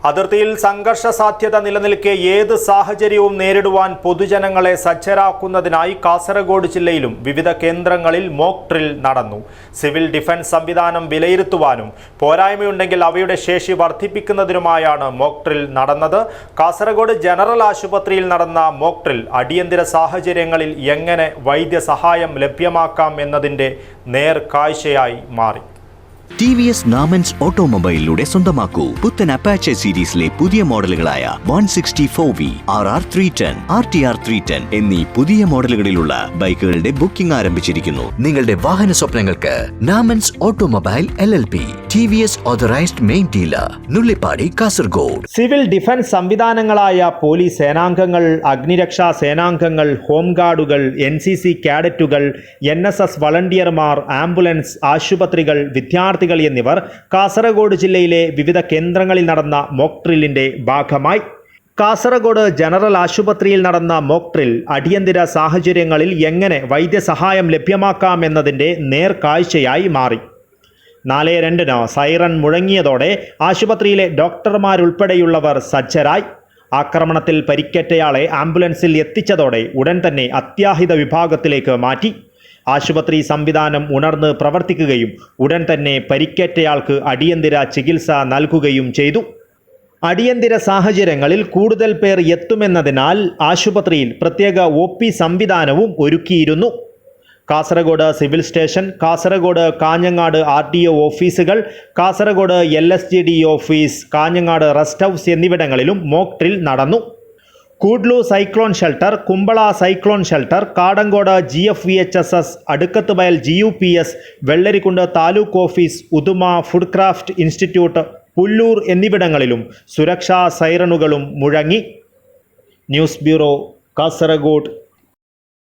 അതിർത്തിയിൽ സംഘർഷ സാധ്യത നിലനിൽക്കെ ഏത് സാഹചര്യവും നേരിടുവാൻ പൊതുജനങ്ങളെ സജ്ജരാക്കുന്നതിനായി കാസർഗോഡ് ജില്ലയിലും വിവിധ കേന്ദ്രങ്ങളിൽ മോക്ക് ഡ്രിൽ നടന്നു. സിവിൽ ഡിഫൻസ് സംവിധാനം വിലയിരുത്തുവാനും പോരായ്മയുണ്ടെങ്കിൽ അവയുടെ ശേഷി വർദ്ധിപ്പിക്കുന്നതിനുമായാണ് മോക്ക് ഡ്രിൽ നടന്നത്. കാസർഗോഡ് ജനറൽ ആശുപത്രിയിൽ നടന്ന മോക്ക് ഡ്രിൽ അടിയന്തര സാഹചര്യങ്ങളിൽ എങ്ങനെ വൈദ്യസഹായം ലഭ്യമാക്കാം എന്നതിൻ്റെ നേർക്കാഴ്ചയായി മാറി. TVS നാമൻസ് ഓട്ടോമൊബൈലിലൂടെ സ്വന്തമാക്കൂ പുത്തൻ അപ്പാച്ചെ സീരീസിലെ പുതിയ മോഡലുകളായ 164V, RR 310, RTR 310 എന്നീ പുതിയ മോഡലുകളിലുള്ള ബൈക്കുകളുടെ ബുക്കിംഗ് ആരംഭിച്ചിരിക്കുന്നു. നിങ്ങളുടെ വാഹന സ്വപ്നങ്ങൾക്ക് Namans automobile LLP, TVS authorised main dealer, Nullippady, Kasaragod. Civil defence സംവിധാനങ്ങളായ പോലീസ് സേനാംഗങ്ങൾ, അഗ്നിരക്ഷാ സേനാംഗങ്ങൾ, ഹോംഗാർഡുകൾ, NCC കാഡറ്റുകൾ, NSS വളണ്ടിയർമാർ, ആംബുലൻസ്, ആശുപത്രികൾ, വിദ്യാർത്ഥികൾ എന്നിവർ കാസർഗോഡ് ജില്ലയിലെ വിവിധ കേന്ദ്രങ്ങളിൽ നടന്ന മോക്ക് ഡ്രില്ലിന്റെ ഭാഗമായി. കാസർഗോഡ് ജനറൽ ആശുപത്രിയിൽ നടന്ന മോക്ക് ഡ്രിൽ അടിയന്തര സാഹചര്യങ്ങളിൽ എങ്ങനെ വൈദ്യസഹായം ലഭ്യമാക്കാം എന്നതിൻ്റെ നേർക്കാഴ്ചയായി മാറി. 4:02 സൈറൺ മുഴങ്ങിയതോടെ ആശുപത്രിയിലെ ഡോക്ടർമാരുൾപ്പെടെയുള്ളവർ സജ്ജരായി. ആക്രമണത്തിൽ പരിക്കേറ്റയാളെ ആംബുലൻസിൽ എത്തിച്ചതോടെ ഉടൻ തന്നെ അത്യാഹിത വിഭാഗത്തിലേക്ക് മാറ്റി. ആശുപത്രി സംവിധാനം ഉണർന്ന് പ്രവർത്തിക്കുകയും ഉടൻ തന്നെ പരിക്കേറ്റയാൾക്ക് അടിയന്തര ചികിത്സ നൽകുകയും ചെയ്തു. അടിയന്തര സാഹചര്യങ്ങളിൽ കൂടുതൽ പേർ എത്തുമെന്നതിനാൽ ആശുപത്രിയിൽ പ്രത്യേക OP സംവിധാനവും ഒരുക്കിയിരുന്നു. Kasaragod civil station, Kasaragod Kanhangad RTO ഓഫീസുകൾ, Kasaragod LSGD office, Kanhangad rest house എന്നിവിടങ്ങളിലും മോക്ക് ഡ്രിൽ നടന്നു. Kudlu cyclone shelter, Kumbla cyclone shelter, Kadankode GFVHSS, Adukkathuvayal GUPS, Vellarikundu taluk office, Uduma food craft institute, Pullur എന്നിവിടങ്ങളിലും സുരക്ഷാ സൈറണുകളും മുഴങ്ങി. News bureau, Kasaragod.